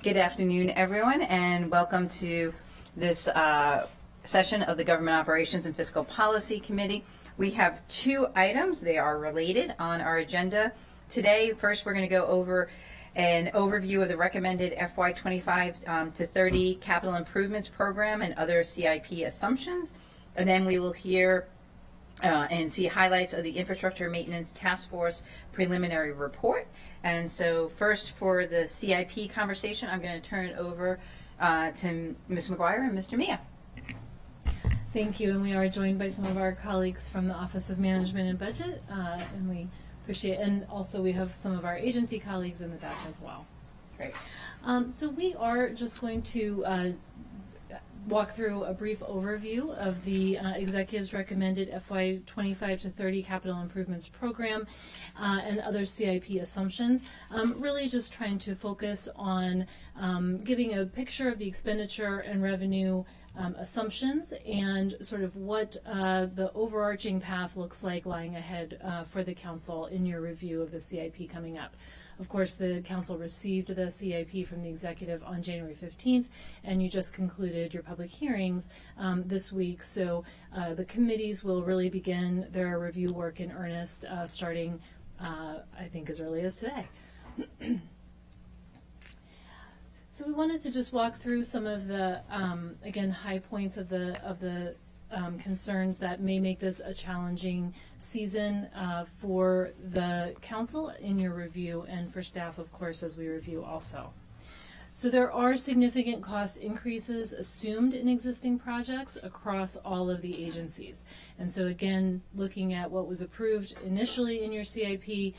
Good afternoon, everyone, and welcome to this session of the Government Operations and Fiscal Policy Committee. We have two items. They are related on our agenda today. First, we're going to go over an overview of the recommended FY25 to 30 Capital Improvements Program and other CIP assumptions. And then we will hear and see highlights of the Infrastructure Maintenance Task Force preliminary report. And so first, for the CIP conversation, I'm going to turn it over to Ms. McGuire and Mr. Mia. Thank you, and we are joined by some of our colleagues from the Office of Management and Budget, and we appreciate, and also we have some of our agency colleagues in the back as well. Great. So we are just going to walk through a brief overview of the executive's recommended FY25 to 30 Capital Improvements Program and other CIP assumptions. Really just trying to focus on giving a picture of the expenditure and revenue assumptions and sort of what the overarching path looks like lying ahead for the Council in your review of the CIP coming up. Of course, the Council received the CIP from the Executive on January 15th, and you just concluded your public hearings this week. So the committees will really begin their review work in earnest starting, I think, as early as today. So we wanted to just walk through some of the, again, high points of the concerns that may make this a challenging season for the Council in your review, and for staff, of course, as we review also. So there are significant cost increases assumed in existing projects across all of the agencies. And so again, looking at what was approved initially in your CIP,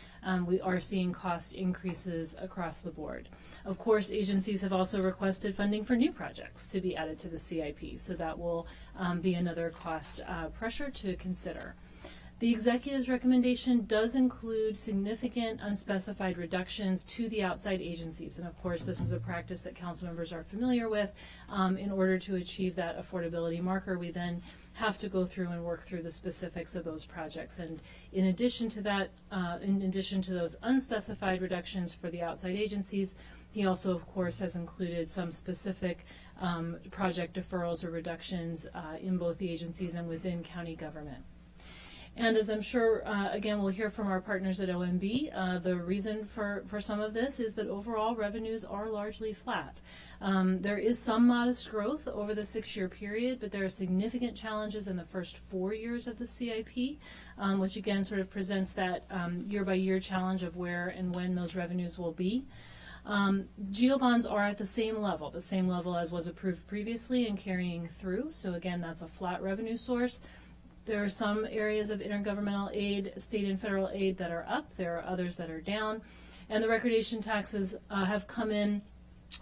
we are seeing cost increases across the board. Of course, agencies have also requested funding for new projects to be added to the CIP, so that will be another cost pressure to consider. The Executive's recommendation does include significant unspecified reductions to the outside agencies. And of course, this is a practice that Council members are familiar with. In order to achieve that affordability marker, we then have to go through and work through the specifics of those projects. And in addition to that, in addition to those unspecified reductions for the outside agencies, he also, of course, has included some specific project deferrals or reductions in both the agencies and within county government. And as I'm sure, again, we'll hear from our partners at OMB, the reason for some of this is that overall revenues are largely flat. There is some modest growth over the 6-year period, but there are significant challenges in the first 4 years of the CIP, which again sort of presents that year-by-year challenge of where and when those revenues will be. GEO-bonds are at the same level as was approved previously and carrying through. So again, that's a flat revenue source. There are some areas of intergovernmental aid, state and federal aid, that are up. There are others that are down. And the recordation taxes have come in,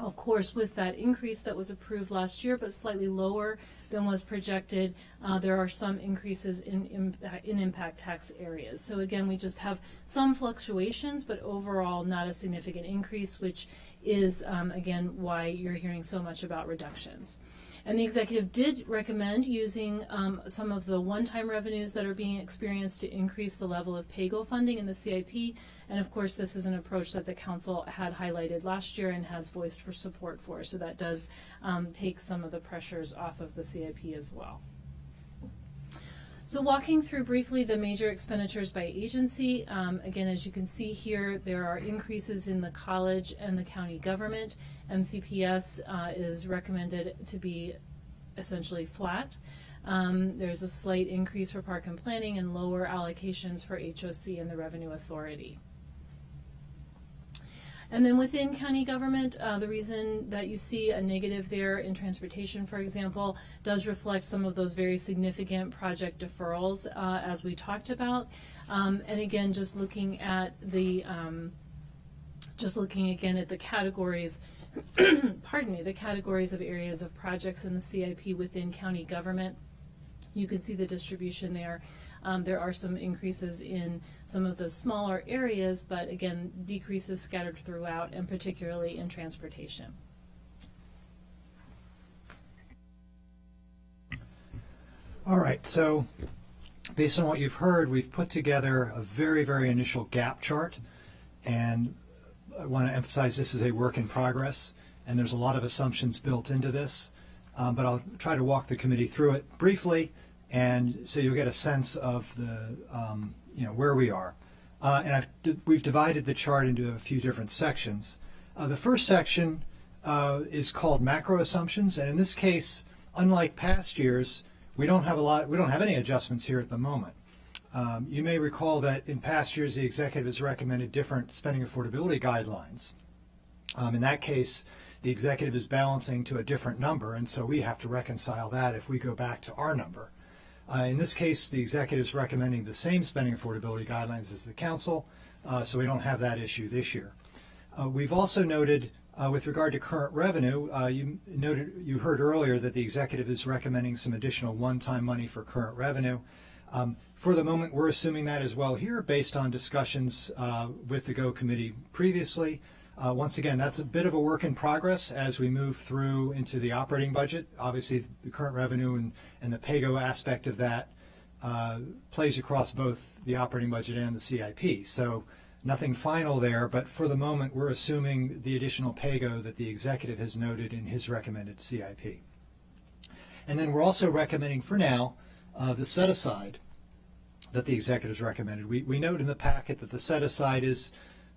of course, with that increase that was approved last year, but slightly lower than was projected. There are some increases in impact tax areas. So again, we just have some fluctuations, but overall not a significant increase, which is, again, why you're hearing so much about reductions. And the Executive did recommend using some of the one-time revenues that are being experienced to increase the level of PAYGO funding in the CIP. And of course, this is an approach that the Council had highlighted last year and has voiced for support for. So that does take some of the pressures off of the CIP as well. So walking through briefly the major expenditures by agency, again, as you can see here, there are increases in the college and the county government. MCPS is recommended to be essentially flat. There's a slight increase for park and planning and lower allocations for HOC and the Revenue Authority. And then within county government, the reason that you see a negative there in transportation, for example, does reflect some of those very significant project deferrals as we talked about. And again, just looking again at the categories, pardon me, the categories of areas of projects in the CIP within county government. You can see the distribution there. There are some increases in some of the smaller areas, but again, decreases scattered throughout, and particularly in transportation. All right, so based on what you've heard, we've put together a very, very initial gap chart, and I want to emphasize this is a work in progress. and there's a lot of assumptions built into this. But I'll try to walk the committee through it briefly, and so you'll get a sense of the where we are. And we've divided the chart into a few different sections. The first section is called macro assumptions, and in this case, unlike past years, we don't have any adjustments here at the moment. You may recall that in past years, the executive has recommended different spending affordability guidelines. In that case, the executive is balancing to a different number, and so we have to reconcile that if we go back to our number. In this case, the executive is recommending the same spending affordability guidelines as the council, so we don't have that issue this year. We've also noted, with regard to current revenue, you heard earlier that the executive is recommending some additional one-time money for current revenue. For the moment, we're assuming that as well here, based on discussions with the GO committee previously. Once again, that's a bit of a work in progress as we move through into the operating budget. Obviously, the current revenue and the PAYGO aspect of that plays across both the operating budget and the CIP. So nothing final there, but for the moment, we're assuming the additional PAYGO that the executive has noted in his recommended CIP. And then we're also recommending for now the set-aside that the executive has recommended. We note in the packet that the set-aside is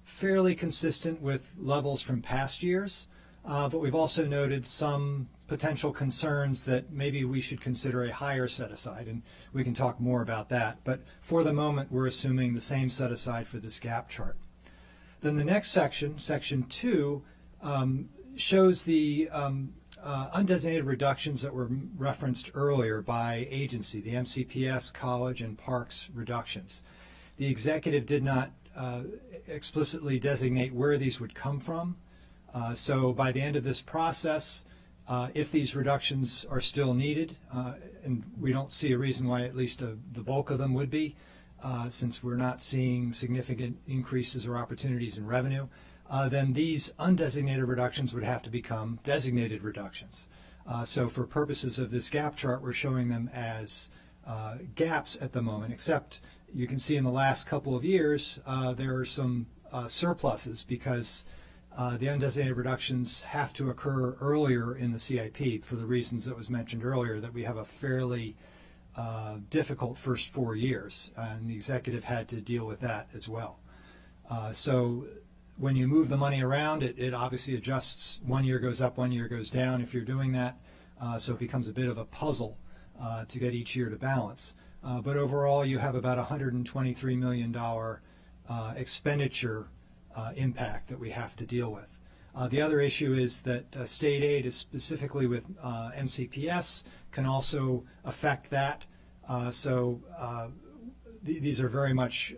fairly consistent with levels from past years, but we've also noted some potential concerns that maybe we should consider a higher set-aside, and we can talk more about that. But for the moment, we're assuming the same set-aside for this gap chart. Then the next section, section 2, shows the undesignated reductions that were referenced earlier by agency, the MCPS, college, and parks reductions. The executive did not explicitly designate where these would come from. So by the end of this process, if these reductions are still needed, and we don't see a reason why at least the bulk of them would be, since we're not seeing significant increases or opportunities in revenue, then these undesignated reductions would have to become designated reductions. So for purposes of this gap chart, we're showing them as gaps at the moment, except you can see in the last couple of years there are some surpluses because the undesignated reductions have to occur earlier in the CIP for the reasons that was mentioned earlier, that we have a fairly difficult first 4 years, and the executive had to deal with that as well. So when you move the money around, it obviously adjusts. 1 year goes up, 1 year goes down if you're doing that, so it becomes a bit of a puzzle to get each year to balance. But overall, you have about $123 million expenditure impact that we have to deal with. The other issue is that state aid, is specifically with MCPS, can also affect that. These are very much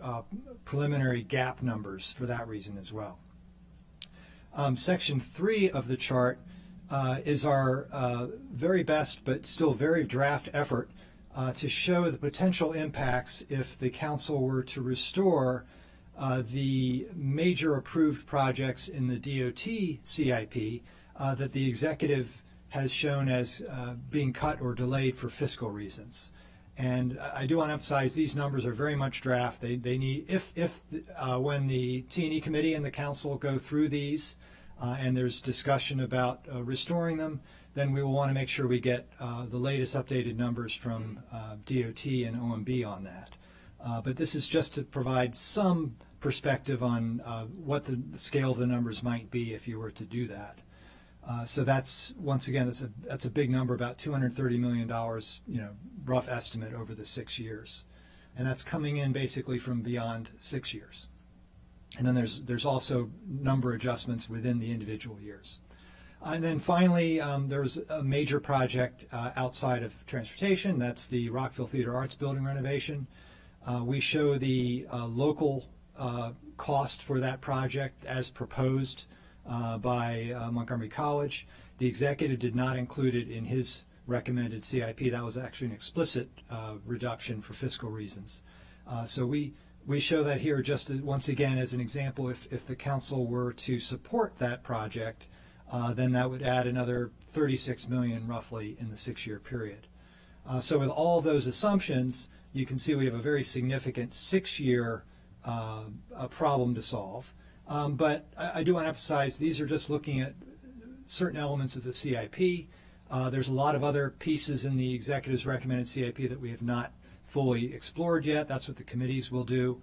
preliminary gap numbers for that reason as well. Section 3 of the chart is our very best but still very draft effort to show the potential impacts if the council were to restore the major approved projects in the DOT CIP that the executive has shown as being cut or delayed for fiscal reasons. And I do want to emphasize these numbers are very much draft. They need, when the T&E committee and the council go through these and there's discussion about restoring them, then we will want to make sure we get the latest updated numbers from DOT and OMB on that. But this is just to provide some perspective on what the scale of the numbers might be if you were to do that. So that's, once again, that's a big number, about $230 million, rough estimate over the 6 years. And that's coming in basically from beyond 6 years. And then there's also number adjustments within the individual years. And then finally, there's a major project outside of transportation. That's the Rockville Theater Arts Building renovation. We show the local cost for that project as proposed by Montgomery College. The executive did not include it in his recommended CIP. That was actually an explicit reduction for fiscal reasons. So we show that here just once again as an example. If the council were to support that project, then that would add another $36 million roughly in the 6-year period. So with all those assumptions, you can see we have a very significant 6-year problem to solve. But I do want to emphasize these are just looking at certain elements of the CIP. There's a lot of other pieces in the executive's recommended CIP that we have not fully explored yet. That's what the committees will do,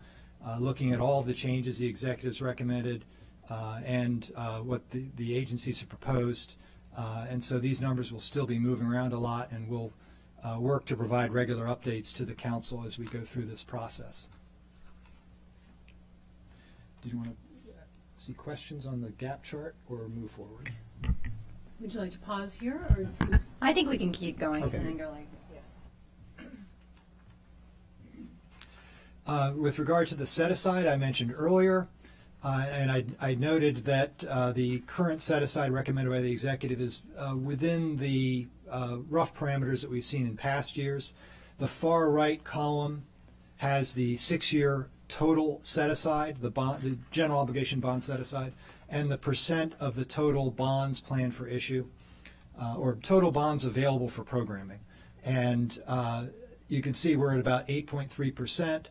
looking at all of the changes the executive's recommended and what the agencies have proposed. And so these numbers will still be moving around a lot, and we'll work to provide regular updates to the council as we go through this process. Do you want to see questions on the gap chart or move forward? Would you like to pause here, or? I think we can keep going Okay. and then go like, With regard to the set-aside I mentioned earlier, and I noted that the current set-aside recommended by the executive is within the rough parameters that we've seen in past years. The far right column has the 6-year total set-aside, the general obligation bond set-aside, and the percent of the total bonds planned for issue, or total bonds available for programming. And you can see we're at about 8.3%.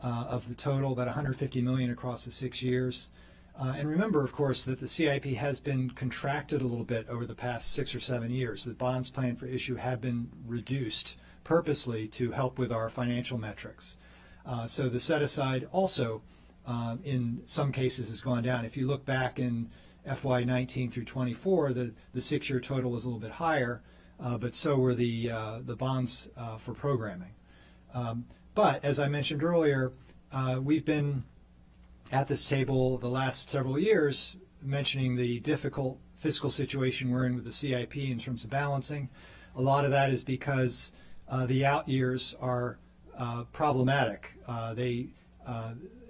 Of the total, about $150 million across the 6 years. And remember, of course, that the CIP has been contracted a little bit over the past 6 or 7 years. The bonds planned for issue have been reduced purposely to help with our financial metrics. So the set-aside also, in some cases, has gone down. If you look back in FY19 through 24, the 6-year total was a little bit higher, but so were the bonds for programming. But as I mentioned earlier, we've been at this table the last several years mentioning the difficult fiscal situation we're in with the CIP in terms of balancing. A lot of that is because the out years are problematic.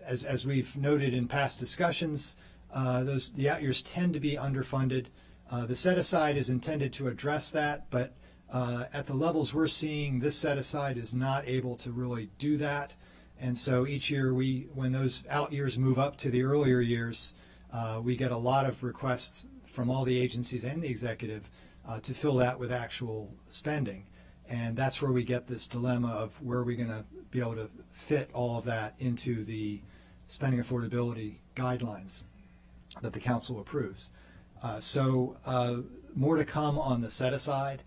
As we've noted in past discussions, the out years tend to be underfunded. The set-aside is intended to address that, but at the levels we're seeing, this set-aside is not able to really do that. And so each year, when those out years move up to the earlier years, we get a lot of requests from all the agencies and the executive to fill that with actual spending. And that's where we get this dilemma of where are we going to be able to fit all of that into the spending affordability guidelines that the council approves. So more to come on the set-aside.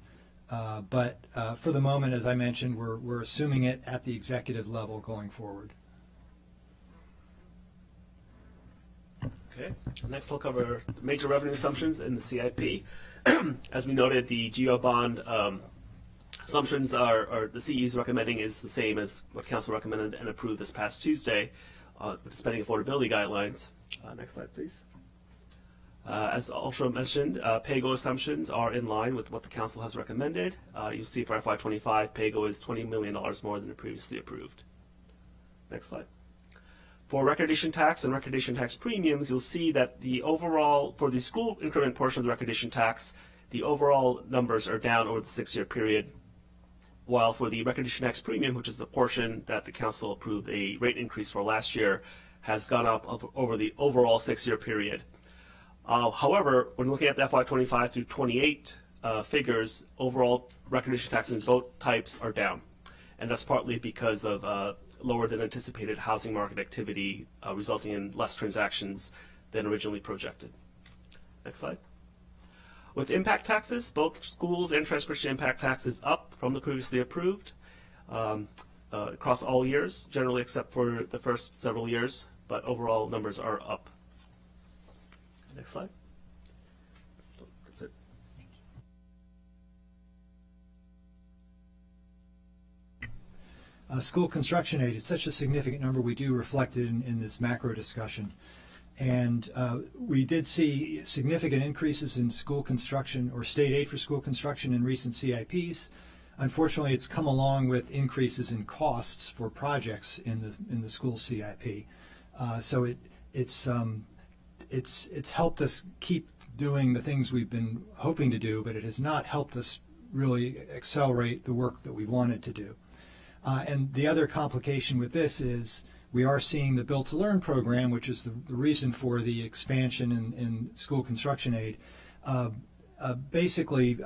But for the moment, as I mentioned, we're assuming it at the executive level going forward. Okay. Next, I'll cover the major revenue assumptions in the CIP. As we noted, the GO bond assumptions are the CE is recommending is the same as what Council recommended and approved this past Tuesday with the spending affordability guidelines. Next slide, please. As also mentioned, PAYGO assumptions are in line with what the Council has recommended. You'll see for FY25, PAYGO is $20 million more than previously approved. Next slide. For recordation tax and recordation tax premiums, you'll see that the overall, for the school increment portion of the recordation tax, the overall numbers are down over the 6-year period, while for the recordation tax premium, which is the portion that the Council approved a rate increase for last year, has gone up over the overall 6-year period. However, when looking at the FY25 through 28 figures, overall recognition tax in both types are down. And that's partly because of lower than anticipated housing market activity, resulting in less transactions than originally projected. Next slide. With impact taxes, both schools and transportation impact tax is up from the previously approved across all years, generally except for the first several years, but overall numbers are up. Next slide. That's it. School construction aid is such a significant number. We do reflect it in this macro discussion. And we did see significant increases in school construction or state aid for school construction in recent CIPs. Unfortunately, it's come along with increases in costs for projects in the school CIP. So it's helped us keep doing the things we've been hoping to do, but it has not helped us really accelerate the work that we wanted to do. And the other complication with this is we are seeing the Build to Learn program, which is the reason for the expansion in school construction aid, basically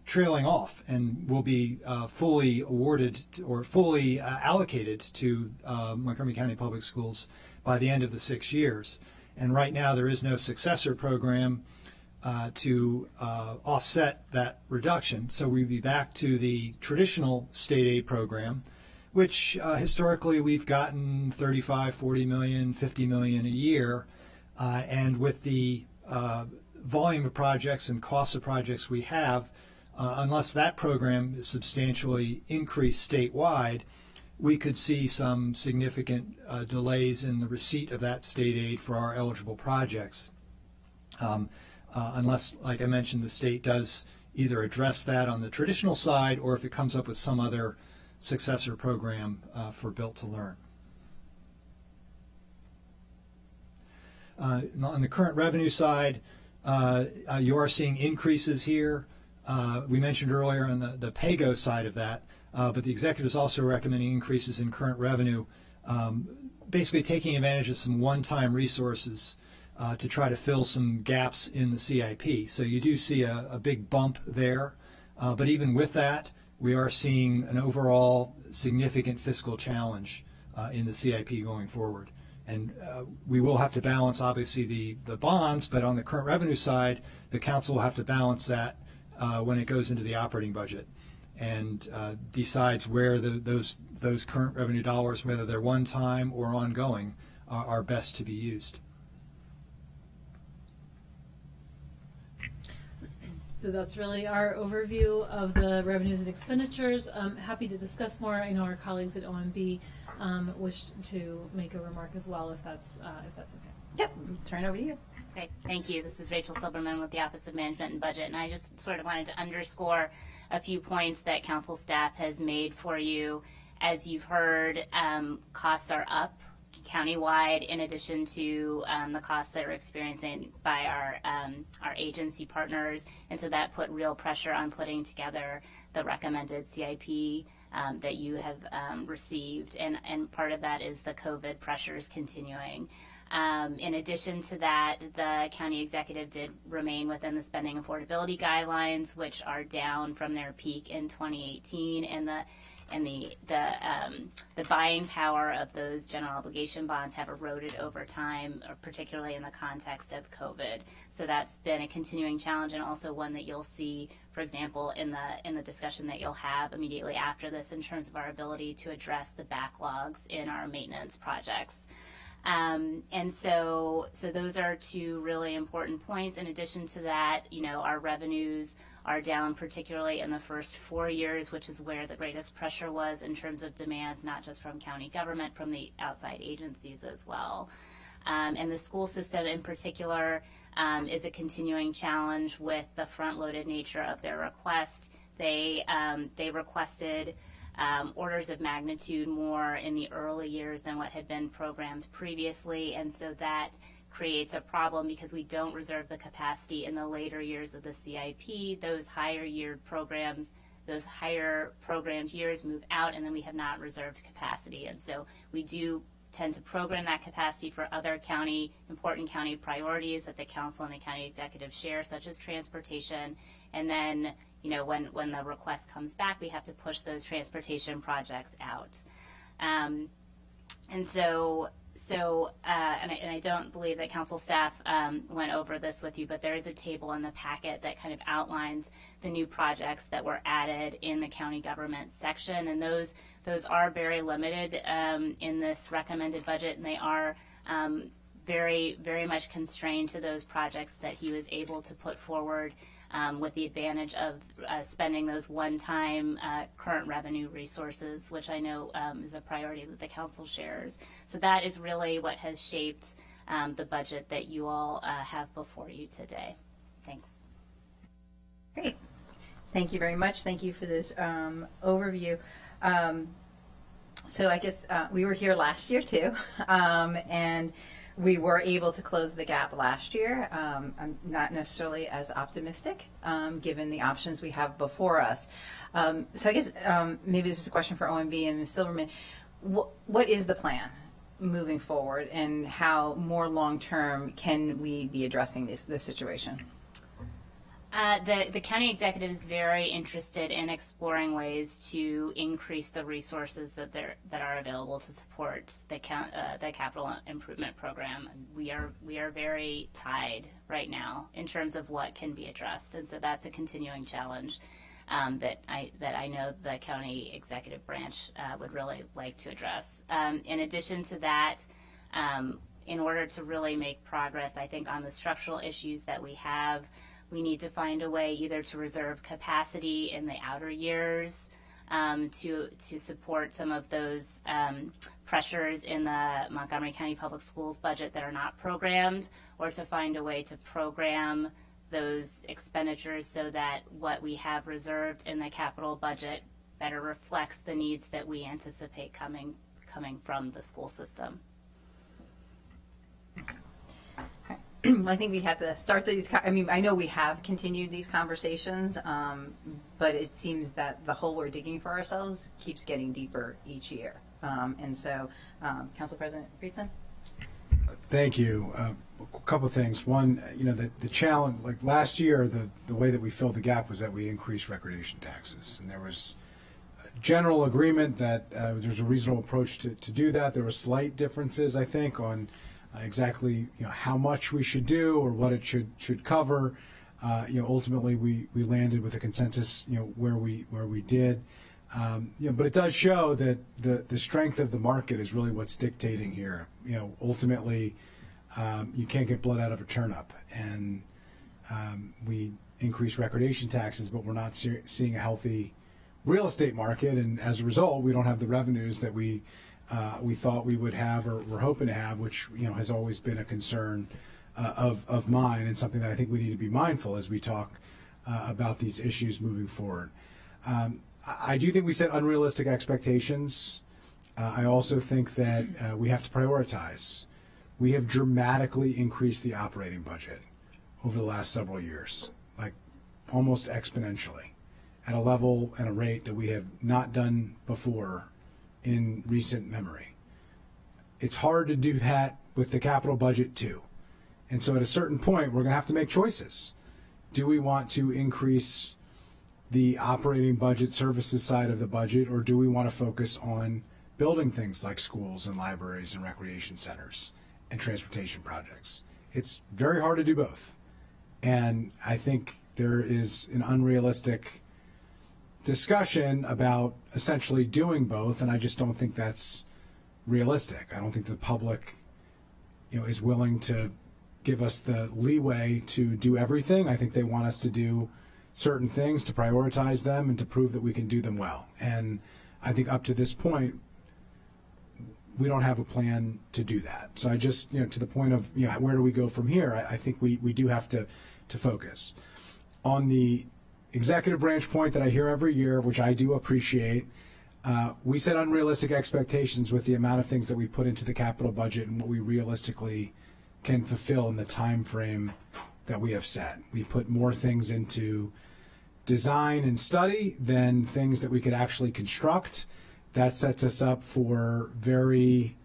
trailing off and will be fully awarded or fully allocated to Montgomery County Public Schools by the end of the 6 years. And right now there is no successor program to offset that reduction. So we'd be back to the traditional state aid program, which historically we've gotten 35, 40 million, 50 million a year. And with the volume of projects and costs of projects we have, unless that program is substantially increased statewide, we could see some significant delays in the receipt of that state aid for our eligible projects. Unless, like I mentioned, the state does either address that on the traditional side or if it comes up with some other successor program for Built to Learn. On the current revenue side, you are seeing increases here. We mentioned earlier on the PAYGO side of that, but the executive is also recommending increases in current revenue, basically taking advantage of some one-time resources to try to fill some gaps in the CIP. So you do see a big bump there, but even with that, we are seeing an overall significant fiscal challenge in the CIP going forward. And we will have to balance, obviously, the bonds, but on the current revenue side, the council will have to balance that when it goes into the operating budget and decides where those current revenue dollars, whether they're one-time or ongoing, are best to be used. So that's really our overview of the revenues and expenditures. I'm happy to discuss more. I know our colleagues at OMB wish to make a remark as well, if that's okay. Yep, turn it over to you. Great, thank you. This is Rachel Silberman with the Office of Management and Budget, and I just sort of wanted to underscore a few points that council staff has made for you. As you've heard, costs are up countywide, in addition to the costs that are experiencing by our agency partners, and so that put real pressure on putting together the recommended CIP that you have received, and part of that is the COVID pressures continuing. In addition to that, the county executive did remain within the spending affordability guidelines, which are down from their peak in 2018, and the buying power of those general obligation bonds have eroded over time, particularly in the context of COVID. So that's been a continuing challenge, and also one that you'll see, for example, in the discussion that you'll have immediately after this in terms of our ability to address the backlogs in our maintenance projects. And so those are two really important points. In addition to that, our revenues are down, particularly in the first 4 years, which is where the greatest pressure was in terms of demands, not just from county government, from the outside agencies as well. And the school system in particular is a continuing challenge with the front-loaded nature of their request. They requested orders of magnitude more in the early years than what had been programmed previously, and so that creates a problem because we don't reserve the capacity in the later years of the CIP. Those higher programmed years move out, and then we have not reserved capacity, and so we do tend to program that capacity for other important county priorities that the council and the county executive share, such as transportation, and then when the request comes back, we have to push those transportation projects out. And I don't believe that council staff went over this with you, but there is a table in the packet that kind of outlines the new projects that were added in the county government section, and those are very limited in this recommended budget, and they are very, very much constrained to those projects that he was able to put forward with the advantage of spending those one-time current revenue resources, which I know is a priority that the council shares. So that is really what has shaped the budget that you all have before you today. Thanks. Great. Thank you very much. Thank you for this overview. So I guess we were here last year too, and we were able to close the gap last year. I'm not necessarily as optimistic given the options we have before us. So I guess maybe this is a question for OMB and Ms. Silberman. What is the plan moving forward, and how more long-term can we be addressing this situation? The county executive is very interested in exploring ways to increase the resources that are available to support the capital improvement program. We are very tied right now in terms of what can be addressed, and so that's a continuing challenge that I know the county executive branch would really like to address. In addition to that, in order to really make progress, I think on the structural issues that we have, we need to find a way either to reserve capacity in the outer years to support some of those pressures in the Montgomery County Public Schools budget that are not programmed, or to find a way to program those expenditures so that what we have reserved in the capital budget better reflects the needs that we anticipate coming from the school system. I think we have to start these. I mean, I know we have continued these conversations, but it seems that the hole we're digging for ourselves keeps getting deeper each year. And so, Council President Friedson? Thank you. A couple of things. One, the challenge, like last year, the way that we filled the gap was that we increased recreation taxes. And there was general agreement that there's a reasonable approach to do that. There were slight differences, I think, on exactly how much we should do or what it should cover. Ultimately we landed with a consensus where we did. But it does show that the strength of the market is really what's dictating here. Ultimately you can't get blood out of a turnip, and we increase recordation taxes, but we're not seeing a healthy real estate market, and as a result we don't have the revenues that we thought we would have or were hoping to have, which has always been a concern of mine, and something that I think we need to be mindful as we talk about these issues moving forward. I do think we set unrealistic expectations. I also think that we have to prioritize. We have dramatically increased the operating budget over the last several years, like almost exponentially, at a level and a rate that we have not done before in recent memory. It's hard to do that with the capital budget too. And so at a certain point, we're going to have to make choices. Do we want to increase the operating budget services side of the budget, or do we want to focus on building things like schools and libraries and recreation centers and transportation projects? It's very hard to do both. And I think there is an unrealistic discussion about essentially doing both, and I just don't think that's realistic. I don't think the public is willing to give us the leeway to do everything. I think they want us to do certain things, to prioritize them, and to prove that we can do them well. And I think up to this point we don't have a plan to do that. So I just, to the point of where do we go from here, I think we do have to focus on the executive branch point that I hear every year, which I do appreciate. We set unrealistic expectations with the amount of things that we put into the capital budget and what we realistically can fulfill in the time frame that we have set. We put more things into design and study than things that we could actually construct. That sets us up for very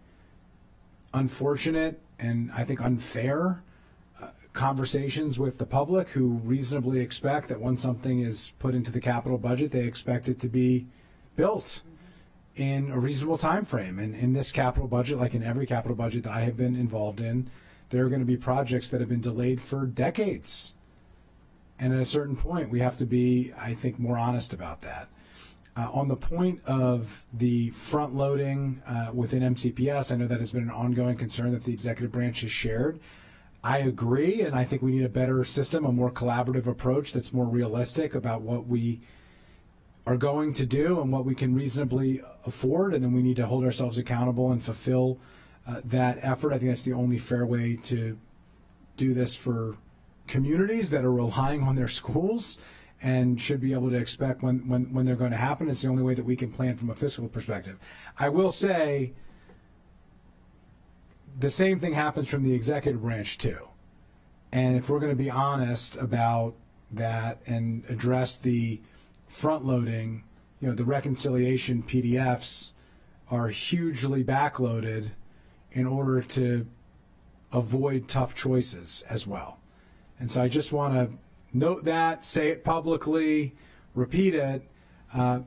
unfortunate and I think unfair conversations with the public, who reasonably expect that when something is put into the capital budget, they expect it to be built in a reasonable time frame. And in this capital budget, like in every capital budget that I have been involved in, there are going to be projects that have been delayed for decades. And at a certain point, we have to be, I think, more honest about that. On the point of the front loading within MCPS, I know that has been an ongoing concern that the executive branch has shared. I agree, and I think we need a better system, a more collaborative approach that's more realistic about what we are going to do and what we can reasonably afford, and then we need to hold ourselves accountable and fulfill that effort. I think that's the only fair way to do this for communities that are relying on their schools and should be able to expect when they're going to happen. It's the only way that we can plan from a fiscal perspective. I will say the same thing happens from the executive branch too. And if we're going to be honest about that and address the front loading, the reconciliation PDFs are hugely backloaded in order to avoid tough choices as well. And so I just want to note that, say it publicly, repeat it.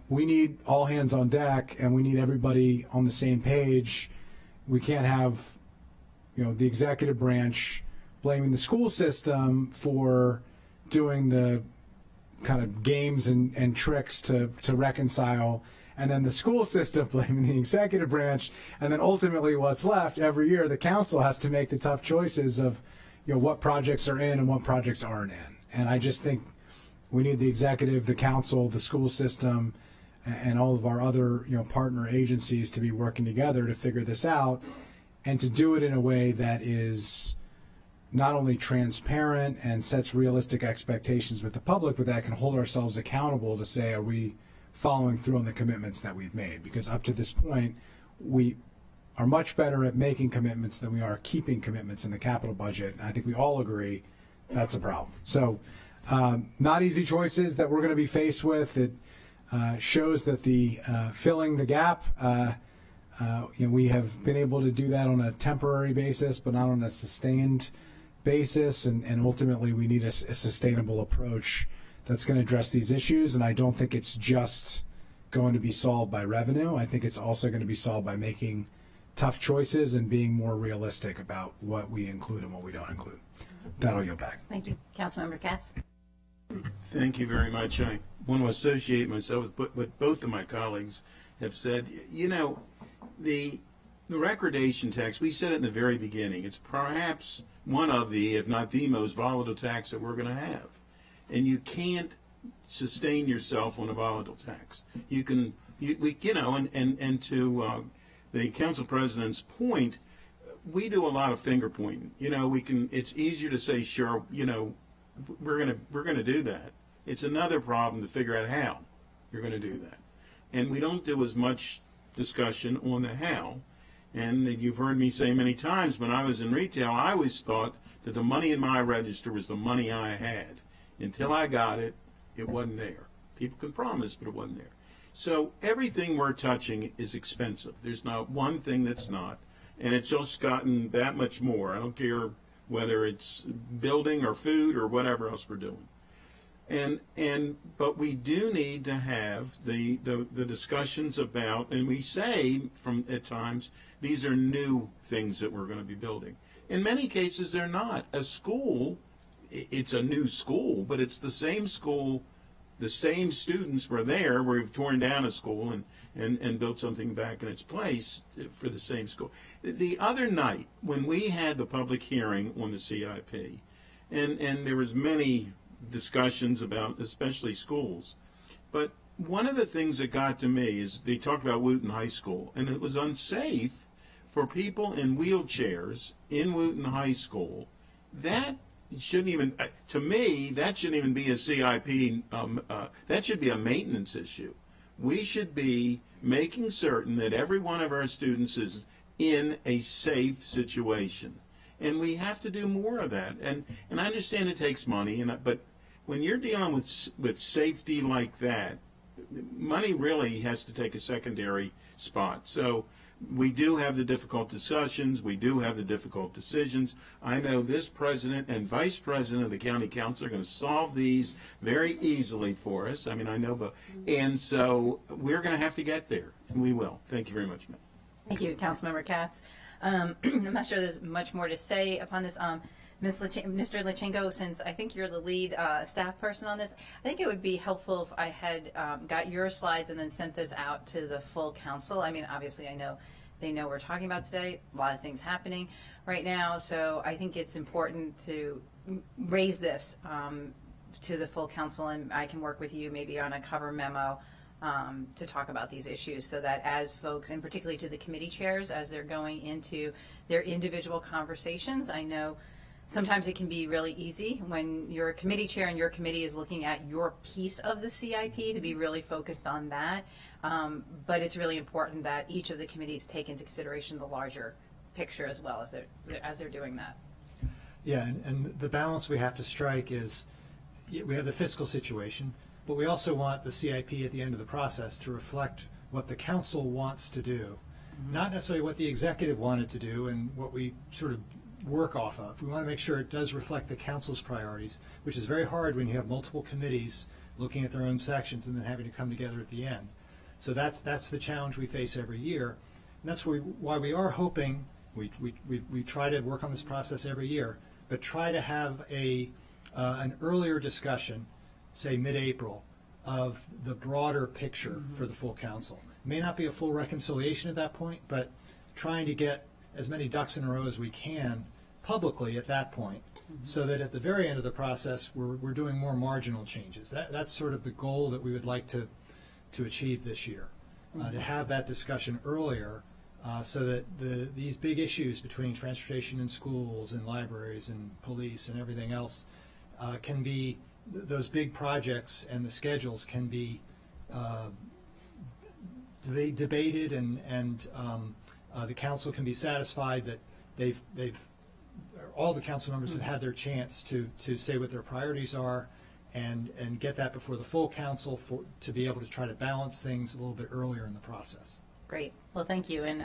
We need all hands on deck, and we need everybody on the same page. We can't have, the executive branch blaming the school system for doing the kind of games and tricks to reconcile, and then the school system blaming the executive branch, and then ultimately what's left every year, the council has to make the tough choices of, what projects are in and what projects aren't in. And I just think we need the executive, the council, the school system, and all of our other, partner agencies to be working together to figure this out, and to do it in a way that is not only transparent and sets realistic expectations with the public, but that can hold ourselves accountable to say, are we following through on the commitments that we've made? Because up to this point, we are much better at making commitments than we are keeping commitments in the capital budget. And I think we all agree that's a problem. So not easy choices that we're going to be faced with. It shows that the filling the gap, we have been able to do that on a temporary basis, but not on a sustained basis. And ultimately, we need a sustainable approach that's going to address these issues. And I don't think it's just going to be solved by revenue. I think it's also going to be solved by making tough choices and being more realistic about what we include and what we don't include. That'll yield back. Thank you. Councilmember Katz. Thank you very much. I want to associate myself with what both of my colleagues have said. The recordation tax, we said it in the very beginning, it's perhaps one of the, if not the most volatile tax that we're going to have. And you can't sustain yourself on a volatile tax. You can, and to the council president's point, we do a lot of finger pointing. It's easier to say, sure, we're going to do that. It's another problem to figure out how you're going to do that. And we don't do as much discussion on the how. And you've heard me say many times, when I was in retail, I always thought that the money in my register was the money I had. Until I got it, it wasn't there. People can promise, but it wasn't there. So everything we're touching is expensive. There's not one thing that's not. And it's just gotten that much more. I don't care whether it's building or food or whatever else we're doing. But we do need to have the discussions about, and we say from at times, these are new things that we're going to be building. In many cases, they're not. A school, it's a new school, but it's the same school, the same students were there. We've torn down a school and built something back in its place for the same school. The other night, when we had the public hearing on the CIP, and there was many discussions about especially schools, but one of the things that got to me is they talked about Wooten High School, and it was unsafe for people in wheelchairs in Wooten High School. That shouldn't even, to me, that shouldn't even be a CIP. That should be a maintenance issue. We should be making certain that every one of our students is in a safe situation. And we have to do more of that. And I understand it takes money, but when you're dealing with safety like that, money really has to take a secondary spot. So we do have the difficult discussions. We do have the difficult decisions. I know this president and vice president of the county council are going to solve these very easily for us. I mean, I know, and so we're going to have to get there, and we will. Thank you very much, ma'am. Thank you, Councilmember Katz. I'm not sure there's much more to say upon this. Mr. Lachenko, since I think you're the lead staff person on this, I think it would be helpful if I had got your slides and then sent this out to the full council. I mean, obviously, I know they know we're talking about today. A lot of things happening right now, so I think it's important to raise this to the full council, and I can work with you maybe on a cover memo to talk about these issues, so that as folks, and particularly to the committee chairs, as they're going into their individual conversations, I know sometimes it can be really easy when you're a committee chair and your committee is looking at your piece of the CIP to be really focused on that. But it's really important that each of the committees take into consideration the larger picture as well as they're doing that. Yeah, and the balance we have to strike is we have the fiscal situation, but we also want the CIP at the end of the process to reflect what the council wants to do, not necessarily what the executive wanted to do and what we sort of work off of. We want to make sure it does reflect the council's priorities, which is very hard when you have multiple committees looking at their own sections and then having to come together at the end. So that's the challenge we face every year. And that's why we are hoping, we try to work on this process every year, but try to have an earlier discussion, say mid-April, of the broader picture for the full council. It may not be a full reconciliation at that point, but trying to get as many ducks in a row as we can publicly at that point, so that at the very end of the process we're doing more marginal changes. That's sort of the goal that we would like to achieve this year, to have that discussion earlier, so that these big issues between transportation and schools and libraries and police and everything else can be, those big projects and the schedules can be debated, and the council can be satisfied that all the council members have had their chance to say what their priorities are, and get that before the full council to be able to try to balance things a little bit earlier in the process. Great. Well, thank you, and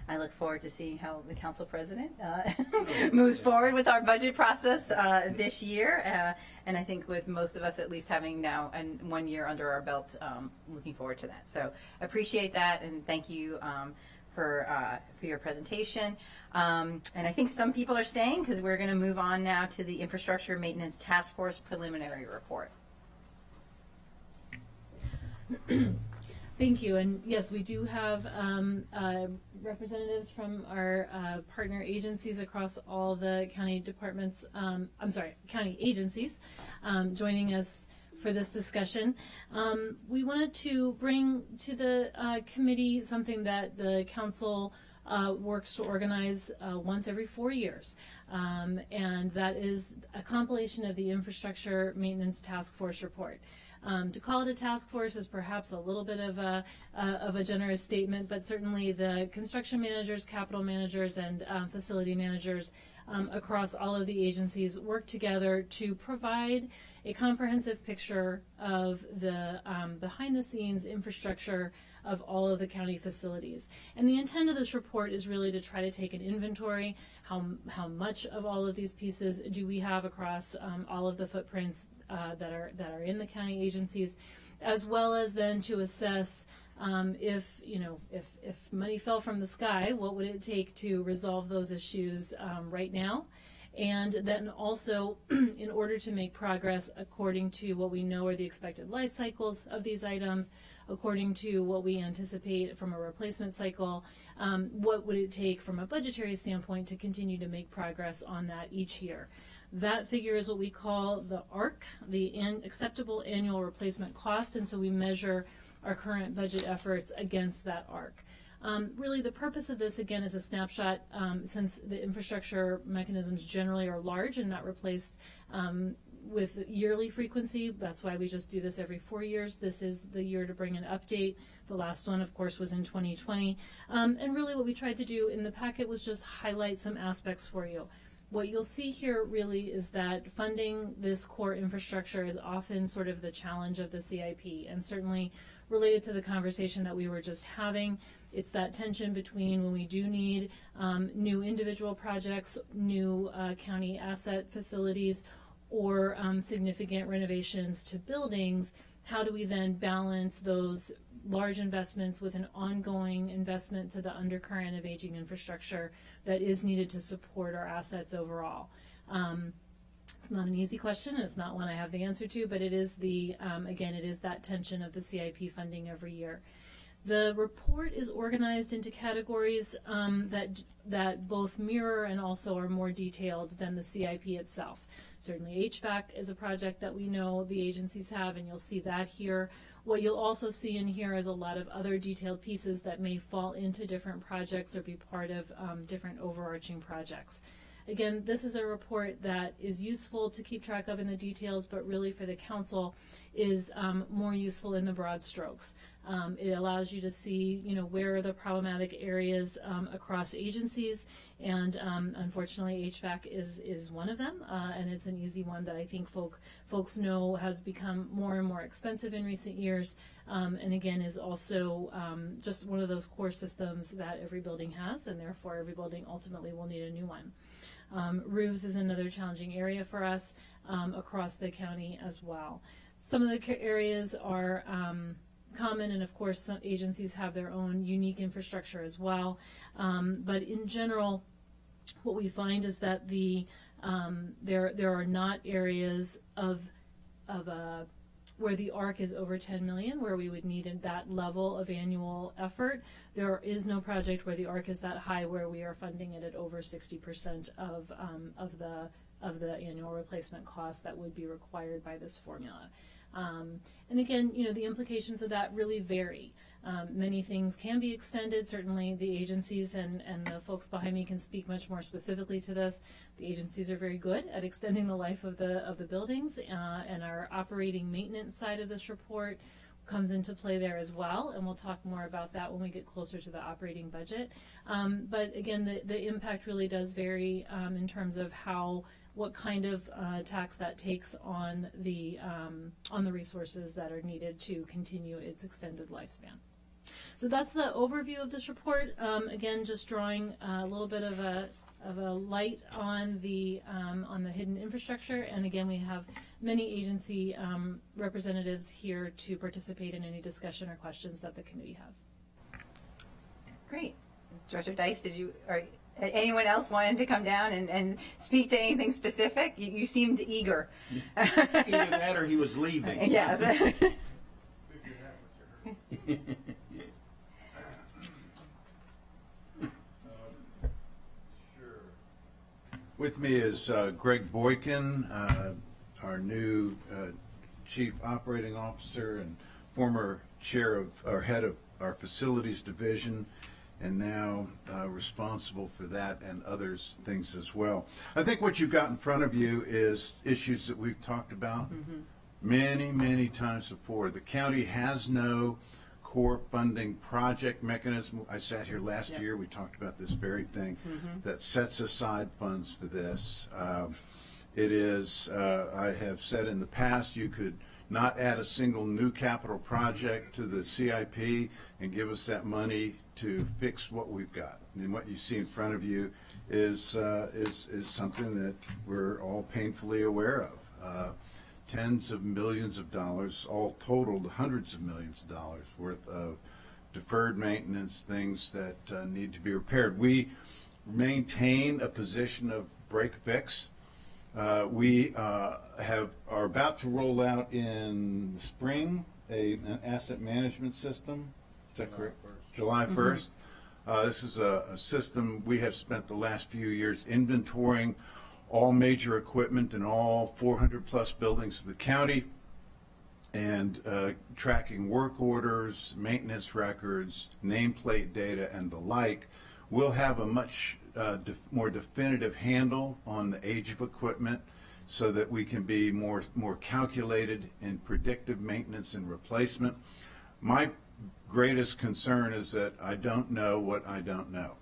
I look forward to seeing how the council president moves forward with our budget process this year. And I think with most of us at least having now 1 year under our belt, looking forward to that. So appreciate that, and thank you for your presentation. And I think some people are staying because we're going to move on now to the Infrastructure Maintenance Task Force preliminary report. Thank you. And yes, we do have representatives from our partner agencies across all the county departments, county agencies joining us for this discussion. We wanted to bring to the committee something that the council works to organize once every 4 years, and that is a compilation of the Infrastructure Maintenance Task Force report. To call it a task force is perhaps a little bit of a generous statement, but certainly the construction managers, capital managers, and facility managers across all of the agencies work together to provide a comprehensive picture of the behind-the-scenes infrastructure of all of the county facilities. And the intent of this report is really to try to take an inventory, how much of all of these pieces do we have across all of the footprints that are in the county agencies, as well as then to assess if money fell from the sky, what would it take to resolve those issues right now? And then also, in order to make progress according to what we know are the expected life cycles of these items, according to what we anticipate from a replacement cycle, what would it take from a budgetary standpoint to continue to make progress on that each year? That figure is what we call the ARC, the acceptable annual replacement cost, and so we measure our current budget efforts against that ARC. Really, the purpose of this, again, is a snapshot, since the infrastructure mechanisms generally are large and not replaced with yearly frequency. That's why we just do this every 4 years. This is the year to bring an update. The last one, of course, was in 2020. And really what we tried to do in the packet was just highlight some aspects for you. What you'll see here really is that funding this core infrastructure is often sort of the challenge of the CIP, and certainly related to the conversation that we were just having. It's that tension between when we do need new individual projects, new county asset facilities, or significant renovations to buildings. How do we then balance those large investments with an ongoing investment to the undercurrent of aging infrastructure that is needed to support our assets overall? It's not an easy question. It's not one I have the answer to, but it is again, it is that tension of the CIP funding every year. The report is organized into categories that both mirror and also are more detailed than the CIP itself. Certainly HVAC is a project that we know the agencies have, and you'll see that here. What you'll also see in here is a lot of other detailed pieces that may fall into different projects or be part of different overarching projects. Again, this is a report that is useful to keep track of in the details, but really for the council is more useful in the broad strokes. It allows you to see, where are the problematic areas across agencies, and unfortunately HVAC is one of them, and it's an easy one that I think folks know has become more and more expensive in recent years, and again is also just one of those core systems that every building has, and therefore every building ultimately will need a new one. Roofs is another challenging area for us across the county as well. Some of the areas are common, and of course some agencies have their own unique infrastructure as well. But in general, what we find is that there are not areas of where the ARC is over 10 million, where we would need that level of annual effort. There is no project where the ARC is that high, where we are funding it at over 60% of the annual replacement cost that would be required by this formula. And again, the implications of that really vary. Many things can be extended. Certainly the agencies and the folks behind me can speak much more specifically to this. The agencies are very good at extending the life of the buildings, and our operating maintenance side of this report comes into play there as well, and we'll talk more about that when we get closer to the operating budget. But again, the impact really does vary in terms of what kind of tax that takes on the resources that are needed to continue its extended lifespan. So that's the overview of this report. Again, just drawing a little bit of a light on the hidden infrastructure. And again, we have many agency representatives here to participate in any discussion or questions that the committee has. Great. Director Dice, or anyone else wanted to come down and speak to anything specific? You seemed eager. Either that or he was leaving. Yes. With me is Greg Boykin, our new Chief Operating Officer and former head of our Facilities Division, and now responsible for that and others things as well. I think what you've got in front of you is issues that we've talked about many, many times before. The county has no core funding project mechanism. I sat here last year, we talked about this very thing that sets aside funds for this. It is, I have said in the past, you could not add a single new capital project to the CIP and give us that money to fix what we've got. And what you see in front of you is something that we're all painfully aware of. Tens of millions of dollars, all totaled hundreds of millions of dollars worth of deferred maintenance, things that need to be repaired. We maintain a position of break fix. We are about to roll out in the spring an asset management system. Is that correct? July 1st. This is a system we have spent the last few years inventorying all major equipment in all 400 plus buildings of the county and tracking work orders, maintenance records, nameplate data, and the like. We'll have a much more definitive handle on the age of equipment so that we can be more calculated in predictive maintenance and replacement. My greatest concern is that I don't know what I don't know,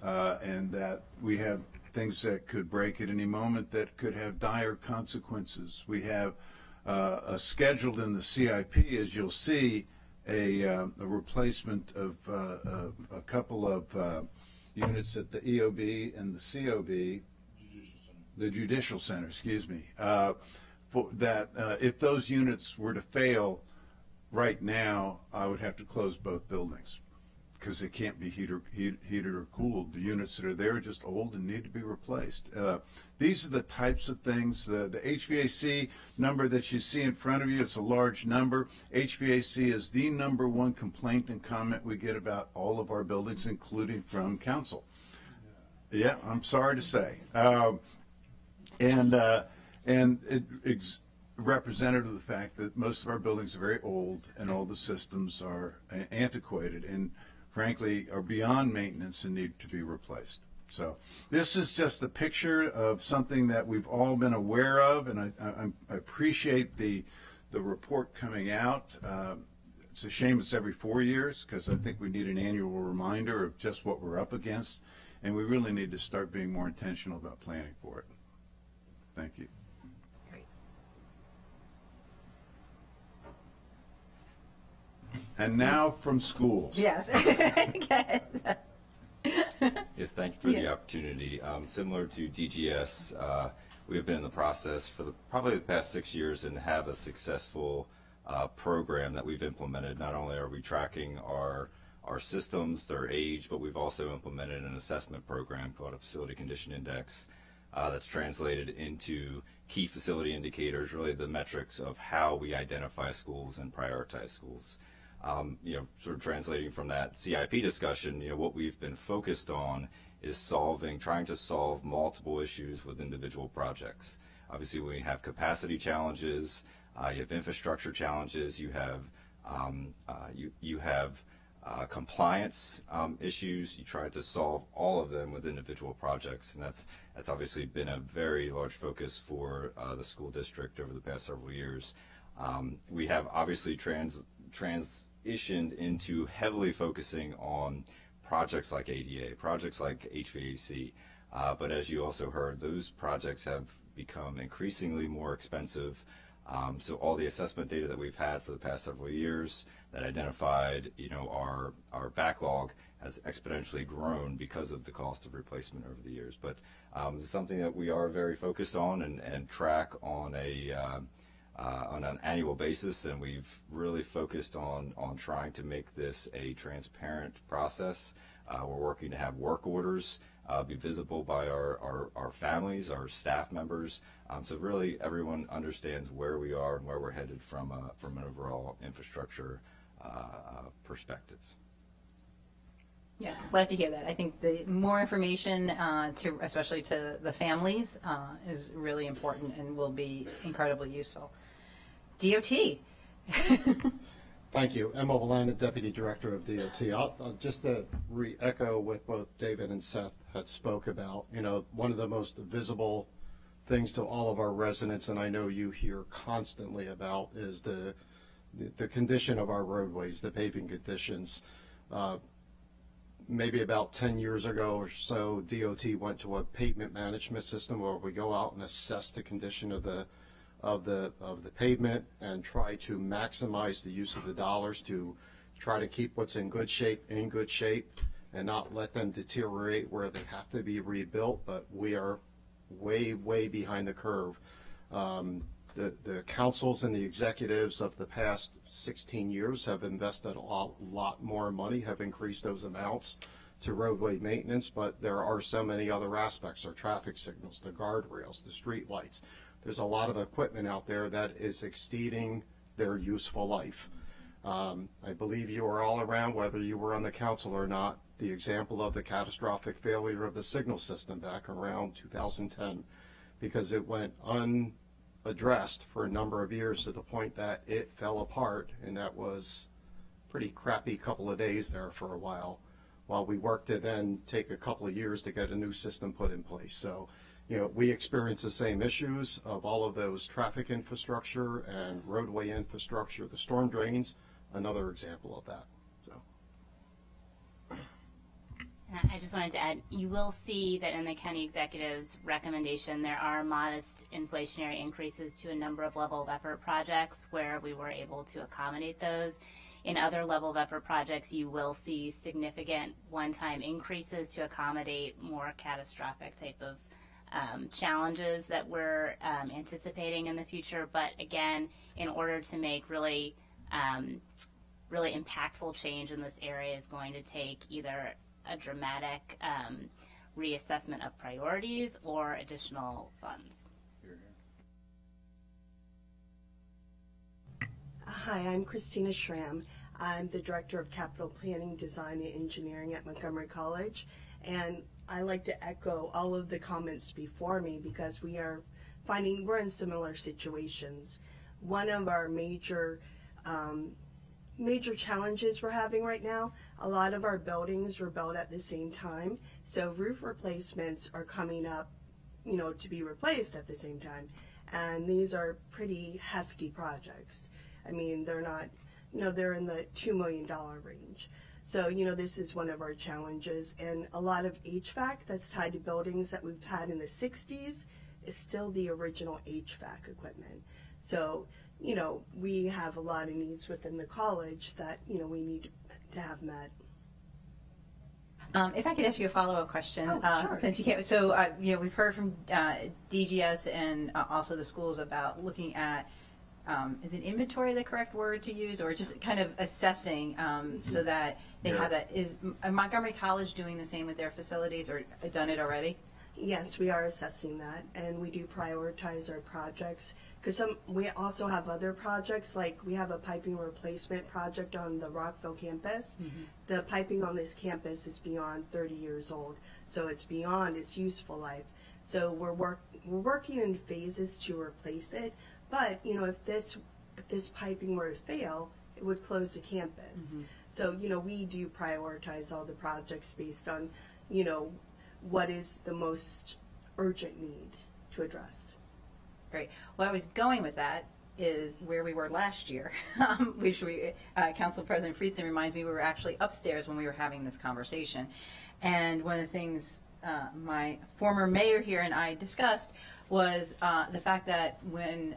and that we have things that could break at any moment that could have dire consequences. We have scheduled in the CIP, as you'll see, a replacement of a couple of units at the EOB and the COB, the Judicial Center, excuse me, if those units were to fail right now, I would have to close both buildings because they can't be heated or cooled. The units that are there are just old and need to be replaced. These are the types of things. The HVAC number that you see in front of you, it's a large number. HVAC is the #1 complaint and comment we get about all of our buildings, including from council. Yeah, I'm sorry to say. And it's representative of the fact that most of our buildings are very old and all the systems are antiquated and frankly are beyond maintenance and need to be replaced. So this is just a picture of something that we've all been aware of, and I appreciate the report coming out. It's a shame it's every 4 years because I think we need an annual reminder of just what we're up against, and we really need to start being more intentional about planning for it. Thank you. Great. And now from schools. Yes. Yes, thank you for the opportunity. Similar to DGS, we have been in the process for probably the past 6 years and have a successful program that we've implemented. Not only are we tracking our systems, their age, but we've also implemented an assessment program called a Facility Condition Index that's translated into key facility indicators, really the metrics of how we identify schools and prioritize schools. Sort of translating from that CIP discussion, what we've been focused on is trying to solve multiple issues with individual projects. Obviously, we have capacity challenges, you have infrastructure challenges, you have compliance issues. You try to solve all of them with individual projects, and that's obviously been a very large focus for the school district over the past several years. We have obviously transitioned into heavily focusing on projects like ADA, projects like HVAC, but as you also heard, those projects have become increasingly more expensive. So all the assessment data that we've had for the past several years that identified, our backlog has exponentially grown because of the cost of replacement over the years. But it's something that we are very focused on and track on an annual basis, and we've really focused on trying to make this a transparent process. We're working to have work orders be visible by our families, our staff members, so really everyone understands where we are and where we're headed from an overall infrastructure perspective. Yeah, glad to hear that. I think the more information, especially to the families, is really important and will be incredibly useful. DOT. Thank you. Emma Belan, Deputy Director of DOT. I'll just to re-echo what both David and Seth had spoke about. One of the most visible things to all of our residents, and I know you hear constantly about, is the condition of our roadways, the paving conditions. Maybe about 10 years ago or so, DOT went to a pavement management system where we go out and assess the condition of the pavement and try to maximize the use of the dollars to try to keep what's in good shape and not let them deteriorate where they have to be rebuilt. But we are way behind the curve. The councils and the executives of the past 16 years have invested a lot more money, have increased those amounts to roadway maintenance, but there are so many other aspects, our traffic signals, the guardrails, the street lights. There's a lot of equipment out there that is exceeding their useful life. I believe you are all around, whether you were on the council or not, the example of the catastrophic failure of the signal system back around 2010, because it went unaddressed for a number of years to the point that it fell apart, and that was pretty crappy couple of days there for a while we worked to then take a couple of years to get a new system put in place. So, we experience the same issues of all of those traffic infrastructure and roadway infrastructure. The storm drains, another example of that. So. I just wanted to add, you will see that in the county executive's recommendation, there are modest inflationary increases to a number of level of effort projects where we were able to accommodate those. In other level of effort projects, you will see significant one-time increases to accommodate more catastrophic type of challenges that we're anticipating in the future. But again, in order to make really impactful change in this area is going to take either a dramatic reassessment of priorities or additional funds. Hi, I'm Christina Schramm. I'm the Director of Capital Planning, Design, and Engineering at Montgomery College. And I like to echo all of the comments before me because we're in similar situations. One of our major challenges we're having right now, a lot of our buildings were built at the same time, so roof replacements are coming up, to be replaced at the same time. And these are pretty hefty projects. I mean, they're not, they're in the $2 million range. So, this is one of our challenges. And a lot of HVAC that's tied to buildings that we've had in the 60s is still the original HVAC equipment. So, we have a lot of needs within the college that, we need to have met. If I could ask you a follow-up question, Sure. since you can't. So, we've heard from DGS and also the schools about looking at, is it inventory the correct word to use, or just kind of assessing so that they have that? Is Montgomery College doing the same with their facilities, or done it already? Yes, we are assessing that, and we do prioritize our projects because we also have other projects, like we have a piping replacement project on the Rockville campus. The piping on this campus is beyond 30 years old, so it's beyond its useful life. So we're working in phases to replace it. But if this piping were to fail, it would close the campus. So we do prioritize all the projects based on what is the most urgent need to address. Great. Well, I was going with that is where we were last year, which Council President Friedson reminds me we were actually upstairs when we were having this conversation. And one of the things my former mayor here and I discussed was the fact that when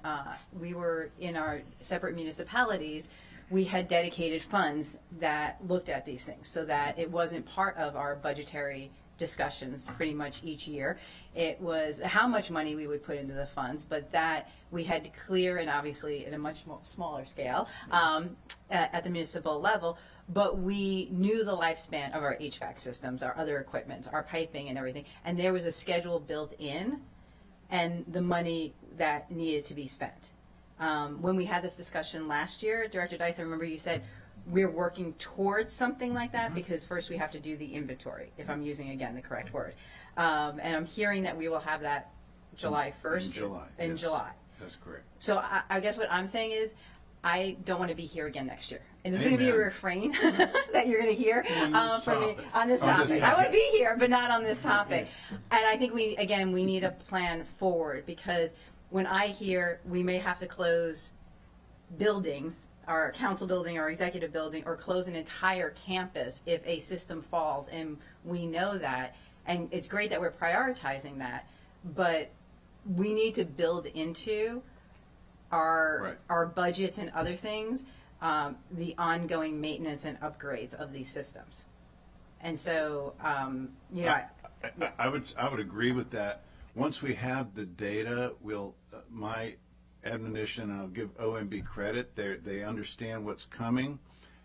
we were in our separate municipalities, we had dedicated funds that looked at these things so that it wasn't part of our budgetary discussions pretty much each year. It was how much money we would put into the funds, but that we had to clear, and obviously at a much smaller scale at the municipal level, but we knew the lifespan of our HVAC systems, our other equipment, our piping and everything, and there was a schedule built in and the money that needed to be spent. When we had this discussion last year, Director Dice, I remember you said, we're working towards something like that because first we have to do the inventory, if I'm using, again, the correct word. And I'm hearing that we will have that July 1st. In July. In yes. July. That's correct. So I guess what I'm saying is I don't want to be here again next year. And this is going to be a refrain that you're going to hear from me on this topic. I want to be here, but not on this topic. And I think we need a plan forward, because when I hear we may have to close buildings, our council building, our executive building, or close an entire campus if a system falls, and we know that, and it's great that we're prioritizing that, but we need to build into our budgets and other things the ongoing maintenance and upgrades of these systems. And so, I would agree with that. Once we have the data, my admonition, I'll give OMB credit. They understand what's coming,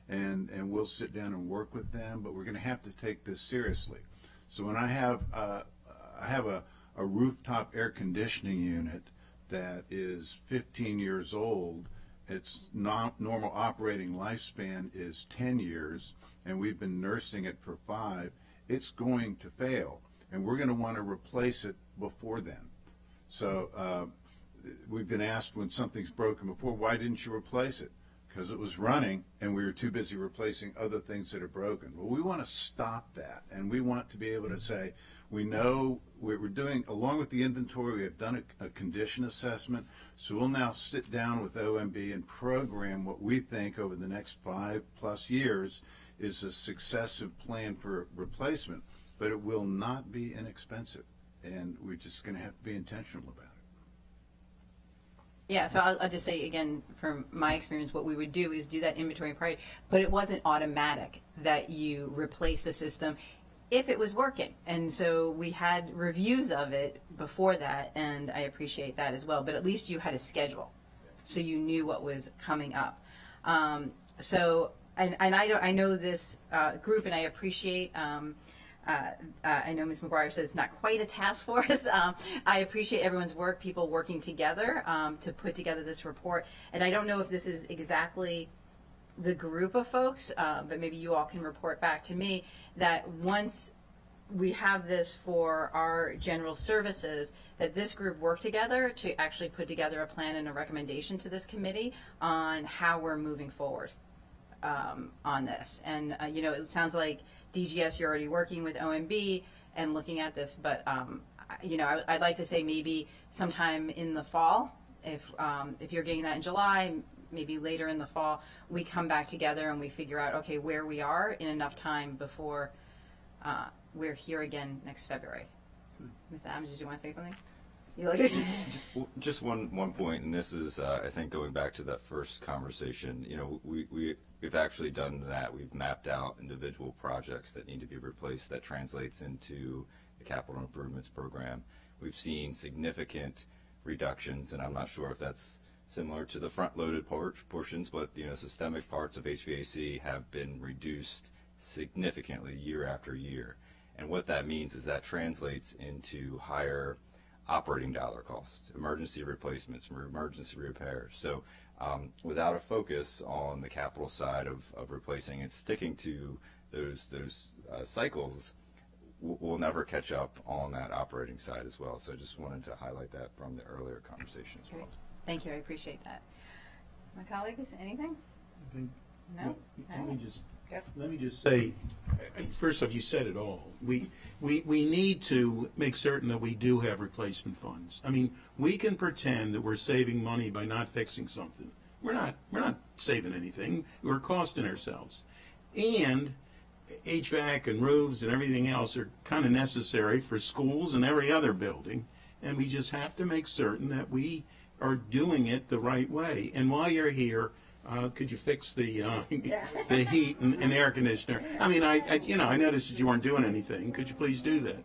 and we'll sit down and work with them. But we're going to have to take this seriously. So when I have a rooftop air conditioning unit that is 15 years old, its normal operating lifespan is 10 years, and we've been nursing it for 5. It's going to fail, and we're going to want to replace it before then. So we've been asked when something's broken before, why didn't you replace it? Because it was running and we were too busy replacing other things that are broken. Well, we want to stop that, and we want to be able to say, we know we're doing, along with the inventory, we have done a condition assessment, so we'll now sit down with OMB and program what we think over the next 5+ years is a successive plan for replacement, but it will not be inexpensive, and we're just going to have to be intentional about it. Yeah, so I'll just say again, from my experience, what we would do is do that inventory prior, but it wasn't automatic that you replace the system if it was working. And so we had reviews of it before that, and I appreciate that as well, but at least you had a schedule, so you knew what was coming up. And I know this group, and I appreciate, I know Ms. McGuire says it's not quite a task force. I appreciate everyone's work, people working together to put together this report. And I don't know if this is exactly the group of folks, but maybe you all can report back to me that once we have this for our general services, that this group work together to actually put together a plan and a recommendation to this committee on how we're moving forward on this. And, it sounds like DGS, you're already working with OMB and looking at this, but, I'd like to say maybe sometime in the fall, if you're getting that in July, maybe later in the fall, we come back together and we figure out, okay, where we are in enough time before we're here again next February. Ms. Adams, did you want to say something? You look Just one point, and this is, I think, going back to that first conversation. You know, we've actually done that. We've mapped out individual projects that need to be replaced. That translates into the capital improvements program. We've seen significant reductions, and I'm not sure if that's similar to the front-loaded portions, but you know, systemic parts of HVAC have been reduced significantly year after year. And what that means is that translates into higher operating dollar costs, emergency replacements, emergency repairs. So without a focus on the capital side of replacing and sticking to those cycles, we'll never catch up on that operating side as well. So I just wanted to highlight that from the earlier conversation as well. Thank you. I appreciate that. My colleagues, anything? No? Let me just say, first off, you said it all. We need to make certain that we do have replacement funds. I mean, we can pretend that we're saving money by not fixing something. We're not saving anything. We're costing ourselves. And HVAC and roofs and everything else are kind of necessary for schools and every other building. And we just have to make certain that we are doing it the right way. And while you're here, could you fix the the heat and air conditioner? I mean, I noticed that you weren't doing anything. Could you please do that?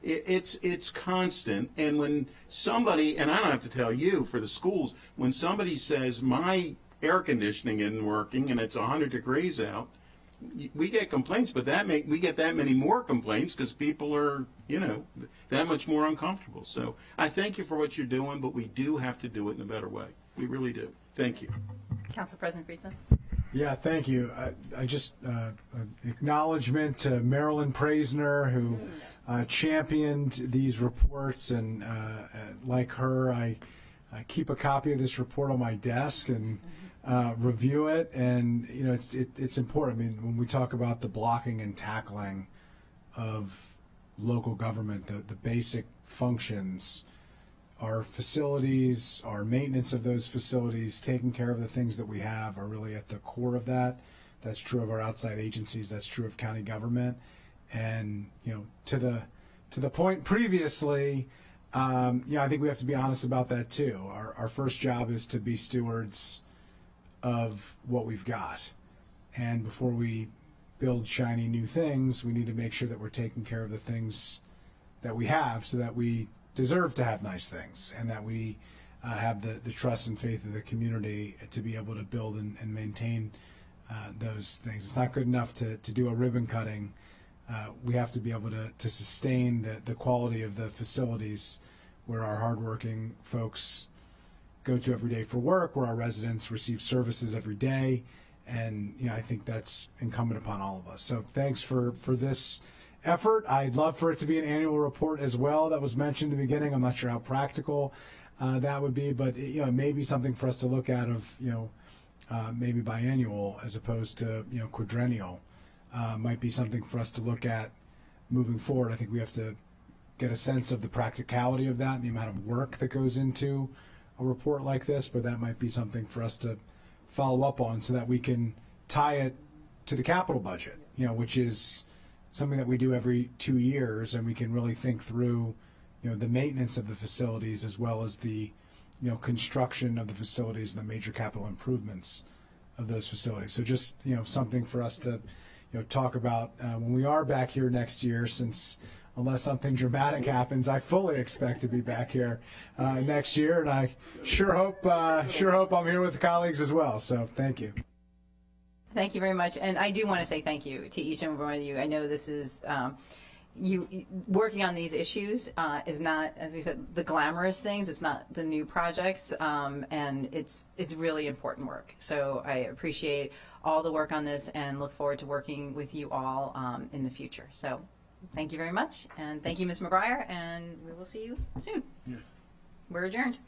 It's constant. And when somebody, and I don't have to tell you, for the schools, when somebody says my air conditioning isn't working and it's 100 degrees out, we get complaints, but we get that many more complaints because people are, that much more uncomfortable. So I thank you for what you're doing, but we do have to do it in a better way. We really do. Thank you. Council President Friedson. Yeah, thank you. I just acknowledgement to Marilyn Praisner, who championed these reports, and like her, I keep a copy of this report on my desk and review it. And it's important. I mean, when we talk about the blocking and tackling of local government, the basic functions, our facilities, our maintenance of those facilities, taking care of the things that we have are really at the core of that. That's true of our outside agencies. That's true of county government. And, to the point previously, I think we have to be honest about that too. Our first job is to be stewards of what we've got. And before we build shiny new things, we need to make sure that we're taking care of the things that we have so that we deserve to have nice things, and that we have the trust and faith of the community to be able to build and maintain those things. It's not good enough to do a ribbon cutting. We have to be able to sustain the quality of the facilities where our hardworking folks go to every day for work, where our residents receive services every day. And I think that's incumbent upon all of us. So thanks for this effort. I'd love for it to be an annual report as well. That was mentioned in the beginning. I'm not sure how practical that would be, but it may be something for us to look at of maybe biannual as opposed to quadrennial. Might be something for us to look at moving forward. I think we have to get a sense of the practicality of that and the amount of work that goes into a report like this, but that might be something for us to follow up on so that we can tie it to the capital budget, which is something that we do every 2 years, and we can really think through, the maintenance of the facilities as well as the, construction of the facilities and the major capital improvements of those facilities. So just, something for us to, talk about when we are back here next year, since unless something dramatic happens, I fully expect to be back here next year, and I sure hope I'm here with colleagues as well. So thank you. Thank you very much. And I do want to say thank you to each and every one of you. I know this is, you working on these issues is not, as we said, the glamorous things. It's not the new projects, and it's really important work. So I appreciate all the work on this and look forward to working with you all in the future. So thank you very much. And thank you, Ms. McGuire, and we will see you soon. Yeah. We're adjourned.